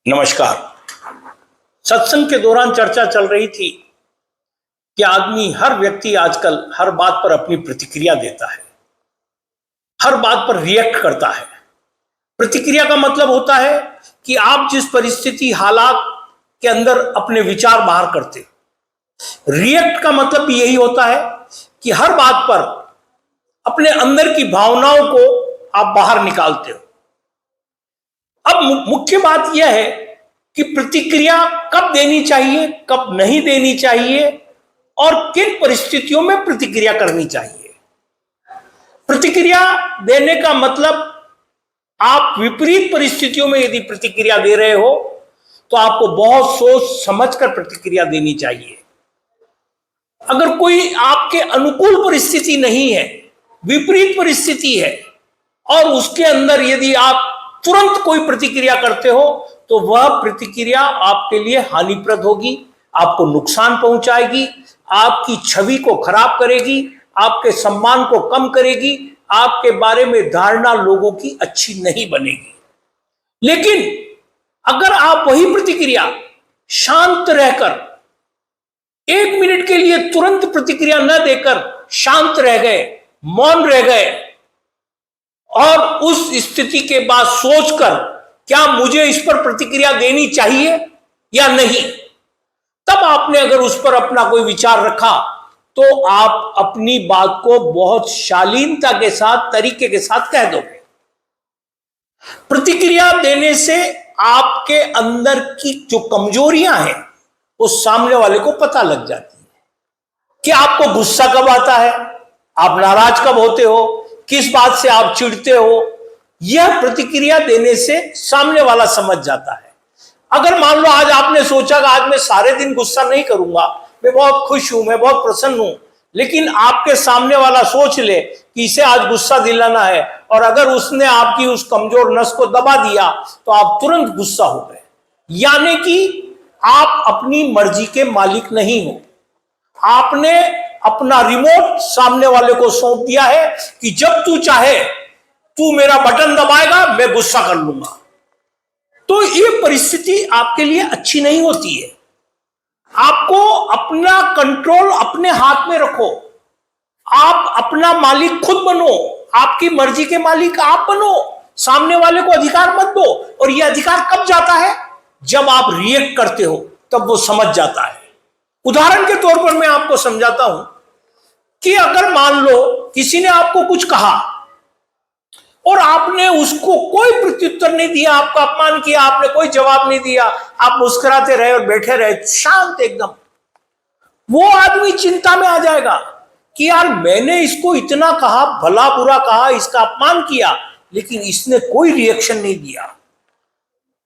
नमस्कार। सत्संग के दौरान चर्चा चल रही थी कि हर व्यक्ति आजकल हर बात पर अपनी प्रतिक्रिया देता है, हर बात पर रिएक्ट करता है। प्रतिक्रिया का मतलब होता है कि आप जिस परिस्थिति हालात के अंदर अपने विचार बाहर करते हो। रिएक्ट का मतलब भी यही होता है कि हर बात पर अपने अंदर की भावनाओं को आप बाहर निकालते हो। अब मुख्य बात यह है कि प्रतिक्रिया कब देनी चाहिए, कब नहीं देनी चाहिए और किन परिस्थितियों में प्रतिक्रिया करनी चाहिए। प्रतिक्रिया देने का मतलब आप विपरीत परिस्थितियों में यदि प्रतिक्रिया दे रहे हो तो आपको बहुत सोच समझकर प्रतिक्रिया देनी चाहिए। अगर कोई आपके अनुकूल परिस्थिति नहीं है, विपरीत परिस्थिति है और उसके अंदर यदि आप तुरंत कोई प्रतिक्रिया करते हो तो वह प्रतिक्रिया आपके लिए हानिप्रद होगी, आपको नुकसान पहुंचाएगी, आपकी छवि को खराब करेगी, आपके सम्मान को कम करेगी, आपके बारे में धारणा लोगों की अच्छी नहीं बनेगी। लेकिन अगर आप वही प्रतिक्रिया शांत रहकर 1 मिनट के लिए तुरंत प्रतिक्रिया न देकर शांत रह गए, मौन रह गए और उस स्थिति के बाद सोचकर क्या मुझे इस पर प्रतिक्रिया देनी चाहिए या नहीं, तब आपने अगर उस पर अपना कोई विचार रखा तो आप अपनी बात को बहुत शालीनता के साथ, तरीके के साथ कह दोगे। प्रतिक्रिया देने से आपके अंदर की जो कमजोरियां हैं वो सामने वाले को पता लग जाती है कि आपको गुस्सा कब आता है, आप नाराज कब होते हो, किस बात से आप चिढ़ते हो। यह प्रतिक्रिया देने से सामने वाला समझ जाता है। अगर मान लो आज आपने सोचा कि आज मैं सारे दिन गुस्सा नहीं करूंगा, मैं बहुत खुश हूं, मैं बहुत प्रसन्न हूं, लेकिन आपके सामने वाला सोच ले कि इसे आज गुस्सा दिलाना है और अगर उसने आपकी उस कमजोर नस को दबा दिया तो आप तुरंत गुस्सा हो गए। यानी कि आप अपनी मर्जी के मालिक नहीं हो, आपने अपना रिमोट सामने वाले को सौंप दिया है कि जब तू चाहे तू मेरा बटन दबाएगा, मैं गुस्सा कर लूंगा। तो ये परिस्थिति आपके लिए अच्छी नहीं होती है। आपको अपना कंट्रोल अपने हाथ में रखो, आप अपना मालिक खुद बनो, आपकी मर्जी के मालिक आप बनो, सामने वाले को अधिकार मत दो। और यह अधिकार कब जाता है? जब आप रिएक्ट करते हो तब वो समझ जाता है। उदाहरण के तौर पर मैं आपको समझाता हूं कि अगर मान लो किसी ने आपको कुछ कहा और आपने उसको कोई प्रत्युत्तर नहीं दिया, आपका अपमान किया, आपने कोई जवाब नहीं दिया, आप मुस्कुराते रहे और बैठे रहे शांत एकदम, वो आदमी चिंता में आ जाएगा कि यार मैंने इसको इतना कहा, भला बुरा कहा, इसका अपमान किया, लेकिन इसने कोई रिएक्शन नहीं दिया,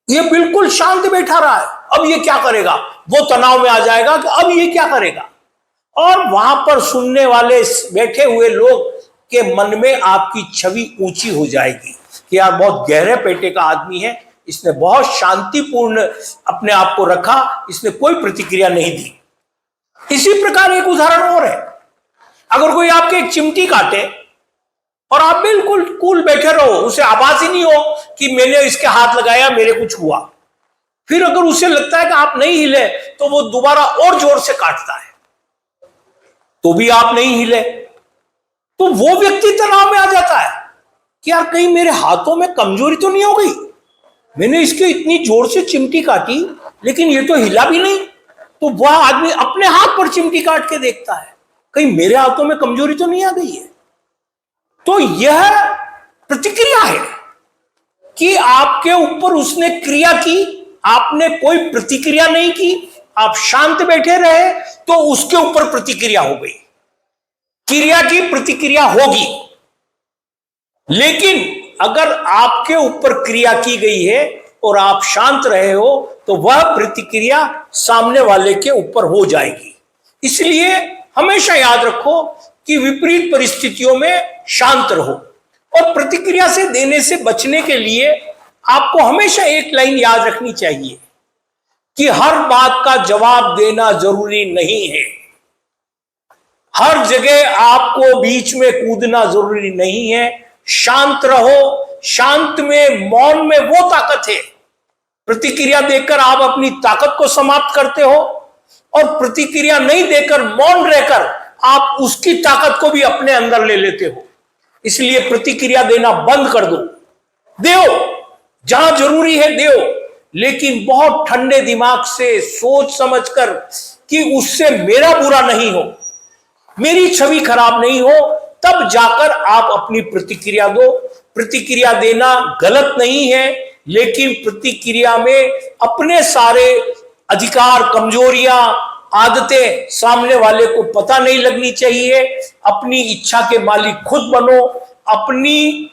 ये बिल्कुल शांत बैठा रहा है, अब ये क्या करेगा। वो तनाव में आ जाएगा कि अब ये क्या करेगा। और वहां पर सुनने वाले बैठे हुए लोग के मन में आपकी छवि ऊंची हो जाएगी कि यार बहुत गहरे पेटे का आदमी है, इसने बहुत शांतिपूर्ण अपने आप को रखा, इसने कोई प्रतिक्रिया नहीं दी। इसी प्रकार एक उदाहरण और है। अगर कोई आपके एक चिमटी काटे और आप बिल्कुल कूल बैठे रहो, उसे आवाज ही नहीं हो कि मैंने इसके हाथ लगाया, मेरे कुछ हुआ, फिर अगर उसे लगता है कि आप नहीं हिले तो वो दोबारा और जोर से काटता है, तो भी आप नहीं हिले, तो वो व्यक्ति तनाव में आ जाता है कि यार कहीं मेरे हाथों में कमजोरी तो नहीं हो गई, मैंने इसके इतनी जोर से चिमटी काटी लेकिन ये तो हिला भी नहीं। तो वह आदमी अपने हाथ पर चिमटी काट के देखता है, कहीं मेरे हाथों में कमजोरी तो नहीं आ गई है। तो यह प्रतिक्रिया है कि आपके ऊपर उसने क्रिया की, आपने कोई प्रतिक्रिया नहीं की, आप शांत बैठे रहे तो उसके ऊपर प्रतिक्रिया हो गई। क्रिया की प्रतिक्रिया होगी, लेकिन अगर आपके ऊपर क्रिया की गई है और आप शांत रहे हो तो वह प्रतिक्रिया सामने वाले के ऊपर हो जाएगी। इसलिए हमेशा याद रखो कि विपरीत परिस्थितियों में शांत रहो। और प्रतिक्रिया से देने से बचने के लिए आपको हमेशा एक लाइन याद रखनी चाहिए कि हर बात का जवाब देना जरूरी नहीं है, हर जगह आपको बीच में कूदना जरूरी नहीं है। शांत रहो, शांत में, मौन में वो ताकत है प्रतिक्रिया देकर आप अपनी ताकत को समाप्त करते हो, और प्रतिक्रिया नहीं देकर मौन रहकर आप उसकी ताकत को भी अपने अंदर ले लेते हो। इसलिए प्रतिक्रिया देना बंद कर दो। दो जहां जरूरी है दो, लेकिन बहुत ठंडे दिमाग से सोच समझकर कि उससे मेरा बुरा नहीं हो, मेरी छवि खराब नहीं हो, तब जाकर आप अपनी प्रतिक्रिया दो। प्रतिक्रिया देना गलत नहीं है, लेकिन प्रतिक्रिया में अपने सारे अधिकार, कमजोरियां, आदतें सामने वाले को पता नहीं लगनी चाहिए। अपनी इच्छा के मालिक खुद बनो। अपनी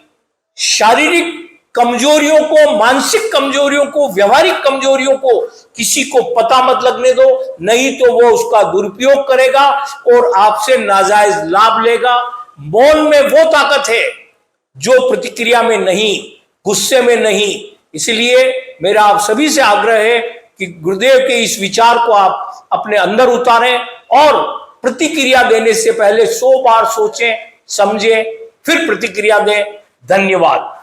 शारीरिक कमजोरियों को, मानसिक कमजोरियों को, व्यवहारिक कमजोरियों को किसी को पता मत लगने दो, नहीं तो वो उसका दुरुपयोग करेगा और आपसे नाजायज लाभ लेगा। मौन में वो ताकत है जो प्रतिक्रिया में नहीं, गुस्से में नहीं। इसलिए मेरा आप सभी से आग्रह है कि गुरुदेव के इस विचार को आप अपने अंदर उतारें और प्रतिक्रिया देने से पहले 100 बार सोचें, समझें, फिर प्रतिक्रिया दें। धन्यवाद।